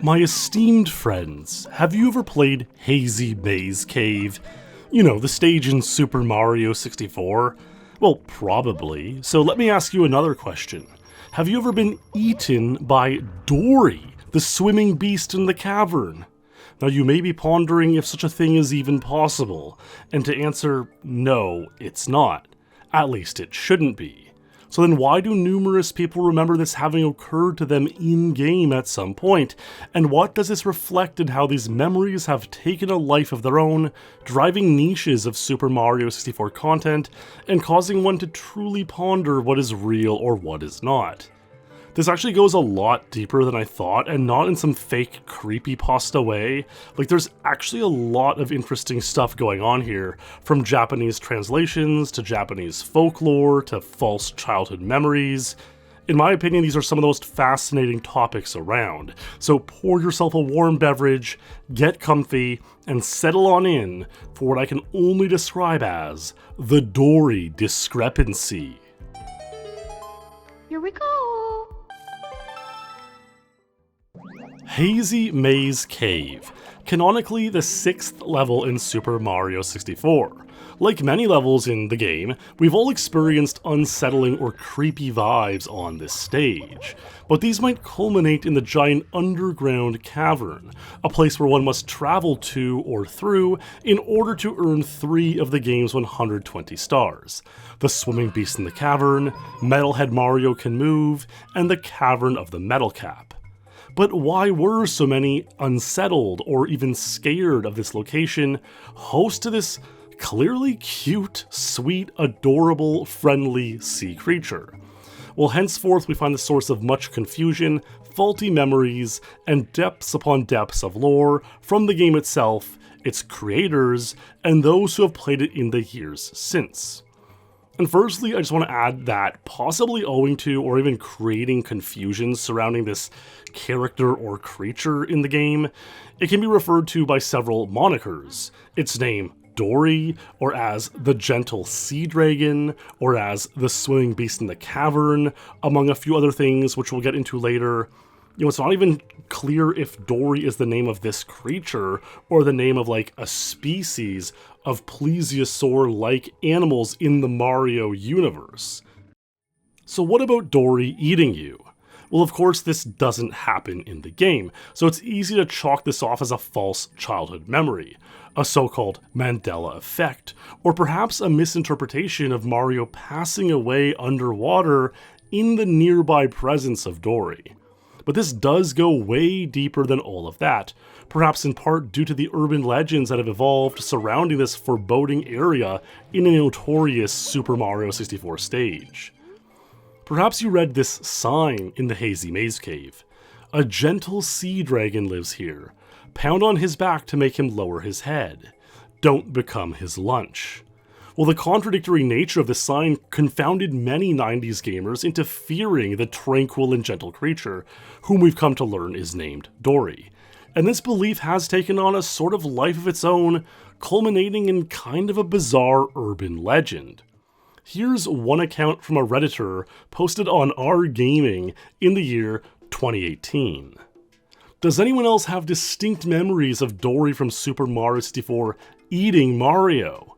My esteemed friends, have you ever played Hazy Maze Cave? You know, the stage in Super Mario 64? Well, probably. So let me ask you another question. Have you ever been eaten by Dorrie, the swimming beast in the cavern? Now you may be pondering if such a thing is even possible, and to answer, no, it's not. At least it shouldn't be. So then why do numerous people remember this having occurred to them in-game at some point? And what does this reflect in how these memories have taken a life of their own, driving niches of Super Mario 64 content, and causing one to truly ponder what is real or what is not? This actually goes a lot deeper than I thought, and not in some fake creepypasta way. Like, there's actually a lot of interesting stuff going on here, from Japanese translations, to Japanese folklore, to false childhood memories. In my opinion, these are some of the most fascinating topics around. So pour yourself a warm beverage, get comfy, and settle on in for what I can only describe as the Dorrie discrepancy. Here we go! Hazy Maze Cave, canonically the 6th level in Super Mario 64. Like many levels in the game, we've all experienced unsettling or creepy vibes on this stage, but these might culminate in the giant underground cavern, a place where one must travel to or through in order to earn 3 of the game's 120 stars. The swimming beast in the cavern, Metalhead Mario Can Move, and the Cavern of the Metal Cap. But why were so many unsettled or even scared of this location, host to this clearly cute, sweet, adorable, friendly sea creature? Well, henceforth we find the source of much confusion, faulty memories, and depths upon depths of lore from the game itself, its creators, and those who have played it in the years since. And firstly, I just want to add that possibly owing to or even creating confusion surrounding this character or creature in the game, it can be referred to by several monikers. Its name, Dorrie, or as the Gentle Sea Dragon, or as the Swimming Beast in the Cavern, among a few other things which we'll get into later. You know, it's not even clear if Dorrie is the name of this creature, or the name of, like, a species of plesiosaur-like animals in the Mario universe. So what about Dorrie eating you? Well, of course, this doesn't happen in the game, so it's easy to chalk this off as a false childhood memory, a so-called Mandela Effect, or perhaps a misinterpretation of Mario passing away underwater in the nearby presence of Dorrie. But this does go way deeper than all of that, perhaps in part due to the urban legends that have evolved surrounding this foreboding area in a notorious Super Mario 64 stage. Perhaps you read this sign in the Hazy Maze Cave. A gentle sea dragon lives here. Pound on his back to make him lower his head. Don't become his lunch. Well, the contradictory nature of this sign confounded many 90s gamers into fearing the tranquil and gentle creature, whom we've come to learn is named Dorrie. And this belief has taken on a sort of life of its own, culminating in kind of a bizarre urban legend. Here's one account from a Redditor posted on R Gaming in the year 2018. Does anyone else have distinct memories of Dorrie from Super Mario 64 eating Mario?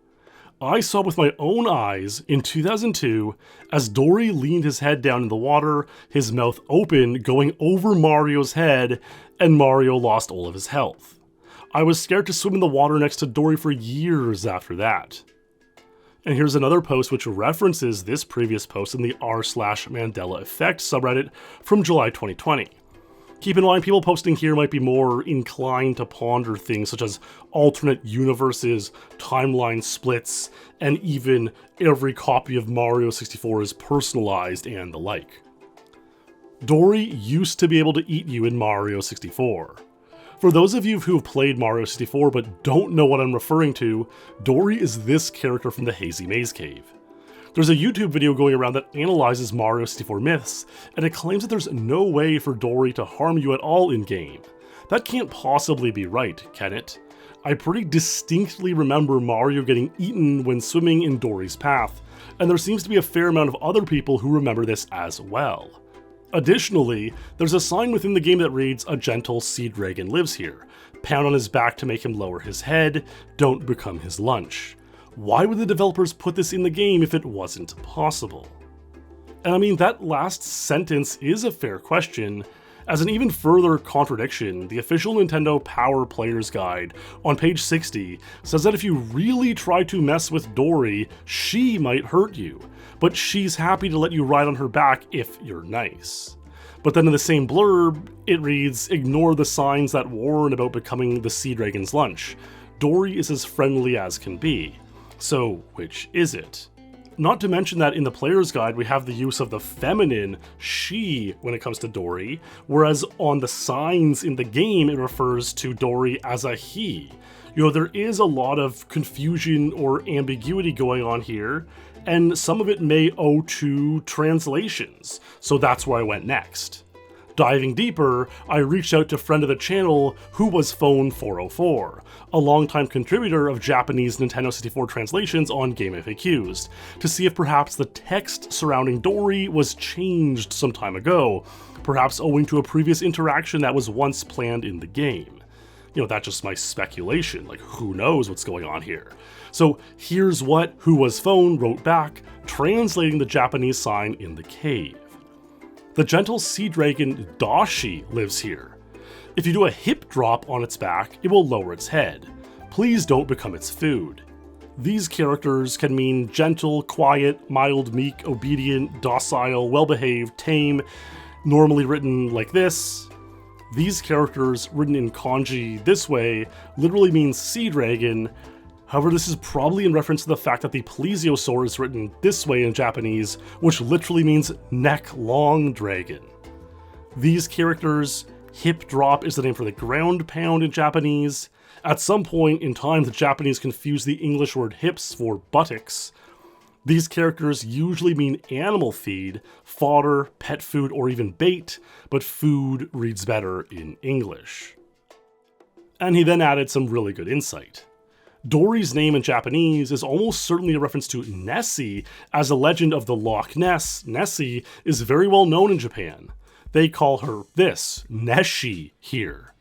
I saw with my own eyes in 2002 as Dorrie leaned his head down in the water, his mouth open, going over Mario's head, and Mario lost all of his health. I was scared to swim in the water next to Dorrie for years after that. And here's another post which references this previous post in the r/Mandela Effect subreddit from July 2020. Keep in mind, people posting here might be more inclined to ponder things such as alternate universes, timeline splits, and even every copy of Mario 64 is personalized and the like. Dorrie used to be able to eat you in Mario 64. For those of you who have played Mario 64 but don't know what I'm referring to, Dorrie is this character from the Hazy Maze Cave. There's a YouTube video going around that analyzes Mario 64 myths, and it claims that there's no way for Dorrie to harm you at all in-game. That can't possibly be right, can it? I pretty distinctly remember Mario getting eaten when swimming in Dorrie's path, and there seems to be a fair amount of other people who remember this as well. Additionally, there's a sign within the game that reads, "A gentle sea dragon lives here. Pound on his back to make him lower his head. Don't become his lunch." Why would the developers put this in the game if it wasn't possible? And I mean, that last sentence is a fair question. As an even further contradiction, the official Nintendo Power Player's Guide on page 60 says that if you really try to mess with Dorrie, she might hurt you, but she's happy to let you ride on her back if you're nice. But then in the same blurb, it reads, "Ignore the signs that warn about becoming the sea dragon's lunch. Dorrie is as friendly as can be." So, which is it? Not to mention that in the player's guide, we have the use of the feminine she when it comes to Dorrie, whereas on the signs in the game, it refers to Dorrie as a he. You know, there is a lot of confusion or ambiguity going on here, and some of it may owe to translations, so that's where I went next. Diving deeper, I reached out to friend of the channel, Who Was Phone 404, a longtime contributor of Japanese Nintendo 64 translations on Game FAQs, to see if perhaps the text surrounding Dorrie was changed some time ago, perhaps owing to a previous interaction that was once planned in the game. You know, that's just my speculation, like who knows what's going on here. So here's what Who Was Phone wrote back, translating the Japanese sign in the cave. "The gentle sea dragon Dashi lives here. If you do a hip drop on its back, it will lower its head. Please don't become its food." These characters can mean gentle, quiet, mild, meek, obedient, docile, well-behaved, tame, normally written like this. These characters, written in kanji this way, literally mean sea dragon. However, this is probably in reference to the fact that the plesiosaur is written this way in Japanese, which literally means neck-long dragon. These characters, hip drop is the name for the ground pound in Japanese. At some point in time, the Japanese confused the English word hips for buttocks. These characters usually mean animal feed, fodder, pet food, or even bait, but food reads better in English. And he then added some really good insight. Dorrie's name in Japanese is almost certainly a reference to Nessie, as a legend of the Loch Ness, Nessie, is very well known in Japan. They call her this, Nessie, here.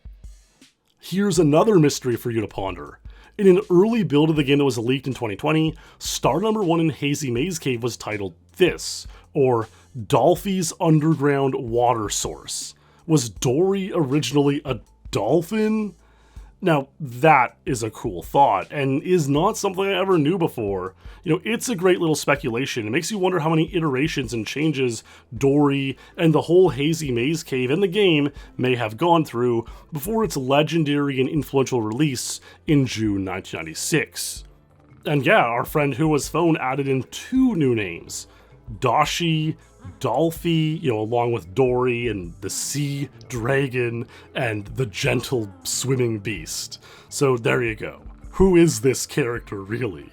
Here's another mystery for you to ponder. In an early build of the game that was leaked in 2020, star number 1 in Hazy Maze Cave was titled this, or Dolphy's Underground Water Source. Was Dorrie originally a dolphin? Now, that is a cool thought, and is not something I ever knew before. You know, it's a great little speculation. It makes you wonder how many iterations and changes Dorrie and the whole Hazy Maze Cave and the game may have gone through before its legendary and influential release in June 1996. And yeah, our friend Who Was Phone added in 2 new names. Dashi, Dolphy, you know, along with Dorrie and the sea dragon and the gentle swimming beast. So there you go. Who is this character really?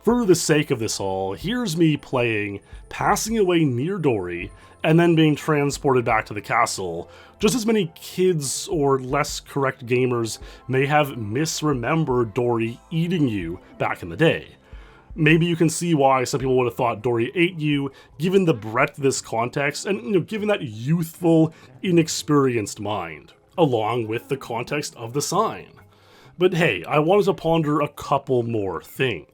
For the sake of this all, here's me playing, passing away near Dorrie, and then being transported back to the castle. Just as many kids or less correct gamers may have misremembered Dorrie eating you back in the day. Maybe you can see why some people would have thought Dorrie ate you, given the breadth of this context, and given that youthful, inexperienced mind, along with the context of the sign. But hey, I wanted to ponder a couple more things.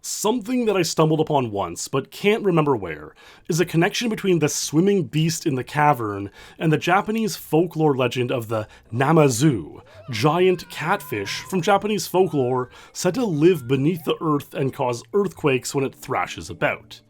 Something that I stumbled upon once, but can't remember where, is a connection between the swimming beast in the cavern and the Japanese folklore legend of the Namazu, giant catfish from Japanese folklore said to live beneath the earth and cause earthquakes when it thrashes about.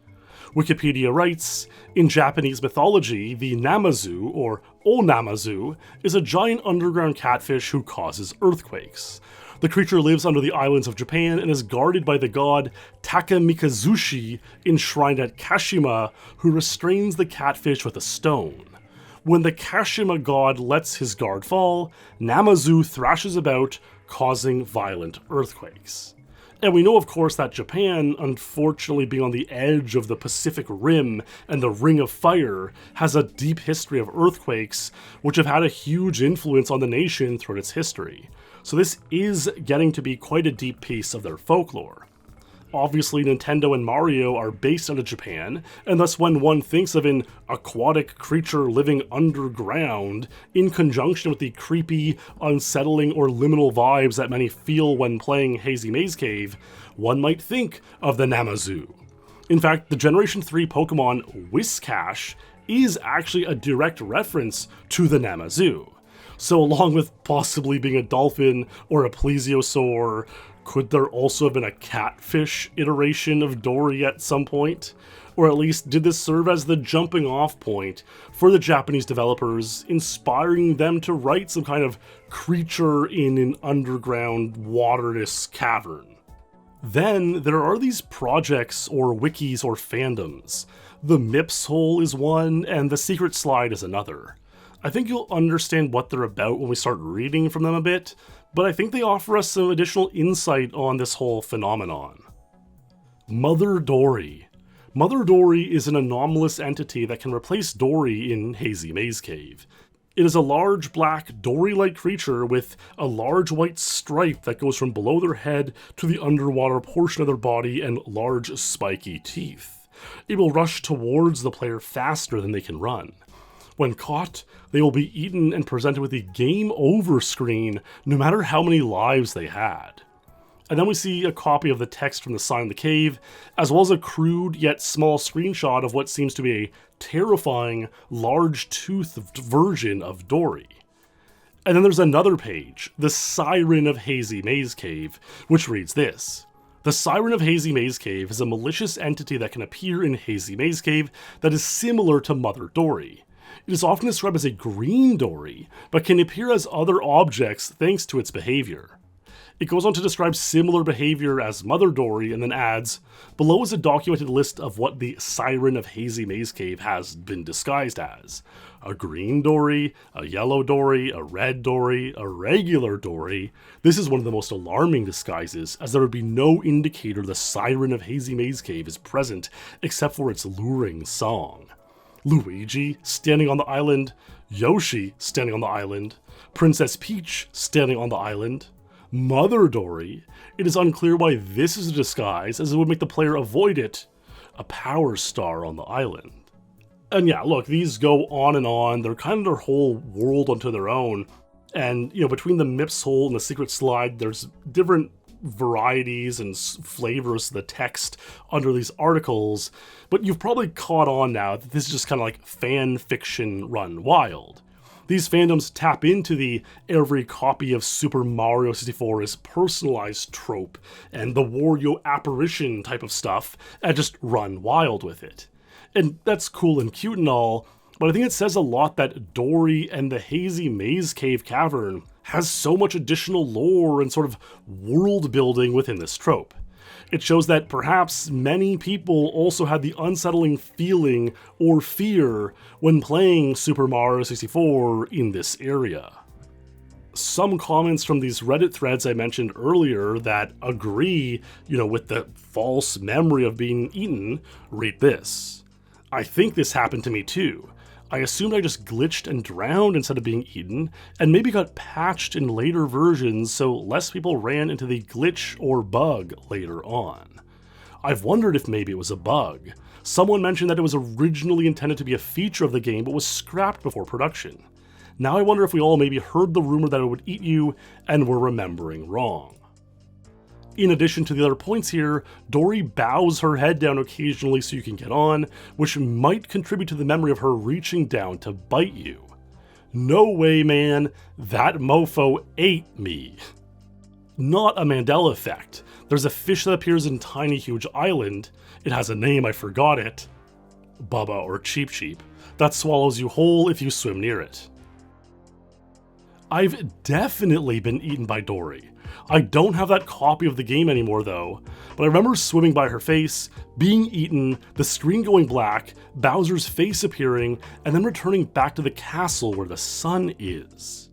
Wikipedia writes, in Japanese mythology, the Namazu, or Onamazu, is a giant underground catfish who causes earthquakes. The creature lives under the islands of Japan and is guarded by the god Takamikazushi, enshrined at Kashima, who restrains the catfish with a stone. When the Kashima god lets his guard fall, Namazu thrashes about, causing violent earthquakes. And we know, of course, that Japan, unfortunately being on the edge of the Pacific Rim and the Ring of Fire, has a deep history of earthquakes, which have had a huge influence on the nation throughout its history. So this is getting to be quite a deep piece of their folklore. Obviously, Nintendo and Mario are based out of Japan, and thus when one thinks of an aquatic creature living underground, in conjunction with the creepy, unsettling, or liminal vibes that many feel when playing Hazy Maze Cave, one might think of the Namazu. In fact, the Generation 3 Pokemon Whiscash is actually a direct reference to the Namazu. So along with possibly being a dolphin or a plesiosaur, could there also have been a catfish iteration of Dorrie at some point? Or at least did this serve as the jumping off point for the Japanese developers, inspiring them to write some kind of creature in an underground waterless cavern? Then there are these projects or wikis or fandoms. The Mips Hole is one, and the Secret Slide is another. I think you'll understand what they're about when we start reading from them a bit, but I think they offer us some additional insight on this whole phenomenon. Mother Dorrie. Mother Dorrie is an anomalous entity that can replace Dorrie in Hazy Maze Cave. It is a large black Dorrie-like creature with a large white stripe that goes from below their head to the underwater portion of their body and large spiky teeth. It will rush towards the player faster than they can run. When caught, they will be eaten and presented with a game over screen no matter how many lives they had. And then we see a copy of the text from the sign in the cave, as well as a crude yet small screenshot of what seems to be a terrifying, large-toothed version of Dorrie. And then there's another page, the Siren of Hazy Maze Cave, which reads this. The Siren of Hazy Maze Cave is a malicious entity that can appear in Hazy Maze Cave that is similar to Mother Dorrie. It is often described as a green Dorrie, but can appear as other objects thanks to its behavior. It goes on to describe similar behavior as Mother Dorrie and then adds, below is a documented list of what the Siren of Hazy Maze Cave has been disguised as. A green Dorrie, a yellow Dorrie, a red Dorrie, a regular Dorrie. This is one of the most alarming disguises, as there would be no indicator the Siren of Hazy Maze Cave is present except for its luring song. Luigi standing on the island, Yoshi standing on the island, Princess Peach standing on the island, Mother Dorrie. It is unclear why this is a disguise, as it would make the player avoid it, a power star on the island. And yeah, look, these go on and on, they're kind of their whole world unto their own, and between the Mips Hole and the Secret Slide, there's different varieties and flavors of the text under these articles, but you've probably caught on now that this is just kind of like fan fiction run wild. These fandoms tap into the every copy of Super Mario 64 is personalized trope and the Wario apparition type of stuff and just run wild with it. And that's cool and cute and all, but I think it says a lot that Dorrie and the Hazy Maze Cave Cavern has so much additional lore and sort of world building within this trope. It shows that perhaps many people also had the unsettling feeling or fear when playing Super Mario 64 in this area. Some comments from these Reddit threads I mentioned earlier that agree, with the false memory of being eaten, read this. I think this happened to me too. I assumed I just glitched and drowned instead of being eaten, and maybe got patched in later versions so less people ran into the glitch or bug later on. I've wondered if maybe it was a bug. Someone mentioned that it was originally intended to be a feature of the game but was scrapped before production. Now I wonder if we all maybe heard the rumor that it would eat you and were remembering wrong. In addition to the other points here, Dorrie bows her head down occasionally so you can get on, which might contribute to the memory of her reaching down to bite you. No way, man, that mofo ate me. Not a Mandela Effect. There's a fish that appears in Tiny Huge Island. It has a name, I forgot it. Bubba or Cheep Cheep. That swallows you whole if you swim near it. I've definitely been eaten by Dorrie. I don't have that copy of the game anymore though, but I remember swimming by her face, being eaten, the screen going black, Bowser's face appearing, and then returning back to the castle where the sun is.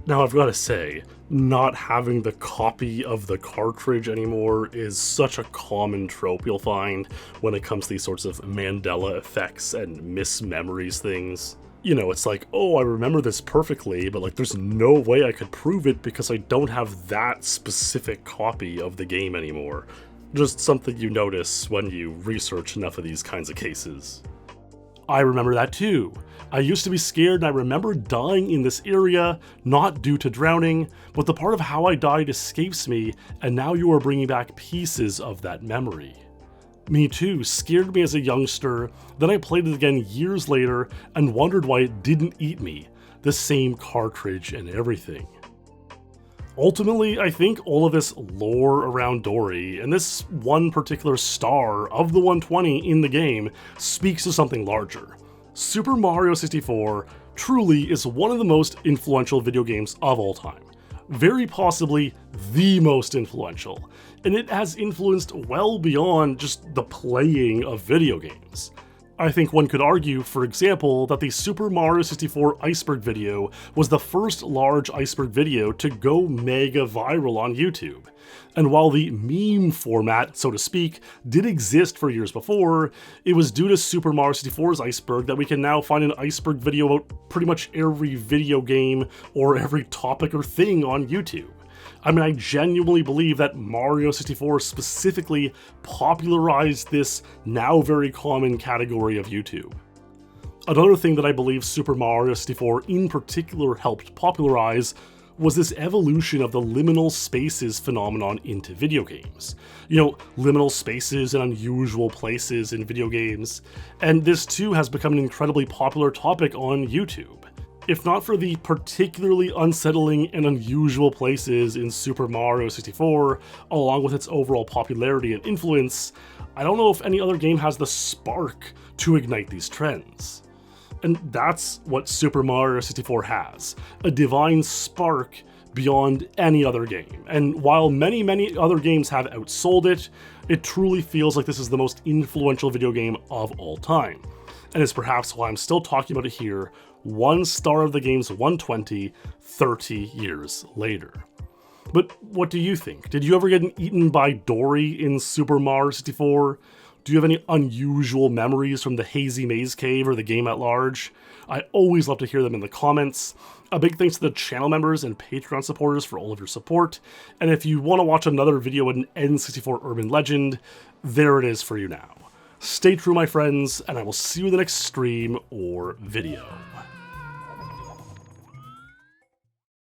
Now I've gotta say, not having the copy of the cartridge anymore is such a common trope you'll find when it comes to these sorts of Mandela effects and mismemories things. It's like, oh, I remember this perfectly, but there's no way I could prove it because I don't have that specific copy of the game anymore. Just something you notice when you research enough of these kinds of cases. I remember that too. I used to be scared and I remember dying in this area, not due to drowning, but the part of how I died escapes me, and now you are bringing back pieces of that memory. Me too, scared me as a youngster, then I played it again years later and wondered why it didn't eat me, the same cartridge and everything. Ultimately, I think all of this lore around Dorrie and this one particular star of the 120 in the game speaks to something larger. Super Mario 64 truly is one of the most influential video games of all time. Very possibly the most influential, and it has influenced well beyond just the playing of video games. I think one could argue, for example, that the Super Mario 64 iceberg video was the first large iceberg video to go mega viral on YouTube. And while the meme format, so to speak, did exist for years before, it was due to Super Mario 64's iceberg that we can now find an iceberg video about pretty much every video game or every topic or thing on YouTube. I mean, I genuinely believe that Mario 64 specifically popularized this now very common category of YouTube. Another thing that I believe Super Mario 64 in particular helped popularize was this evolution of the liminal spaces phenomenon into video games. You know, liminal spaces and unusual places in video games, and this too has become an incredibly popular topic on YouTube. If not for the particularly unsettling and unusual places in Super Mario 64, along with its overall popularity and influence, I don't know if any other game has the spark to ignite these trends. And that's what Super Mario 64 has, a divine spark beyond any other game. And while many other games have outsold it, it truly feels like this is the most influential video game of all time. And it's perhaps why I'm still talking about it here, one star of the game's 120, 30 years later. But what do you think? Did you ever get eaten by Dorrie in Super Mario 64? Do you have any unusual memories from the Hazy Maze Cave or the game at large? I always love to hear them in the comments. A big thanks to the channel members and Patreon supporters for all of your support. And if you want to watch another video with an N64 urban legend, there it is for you now. Stay true, my friends, and I will see you in the next stream or video.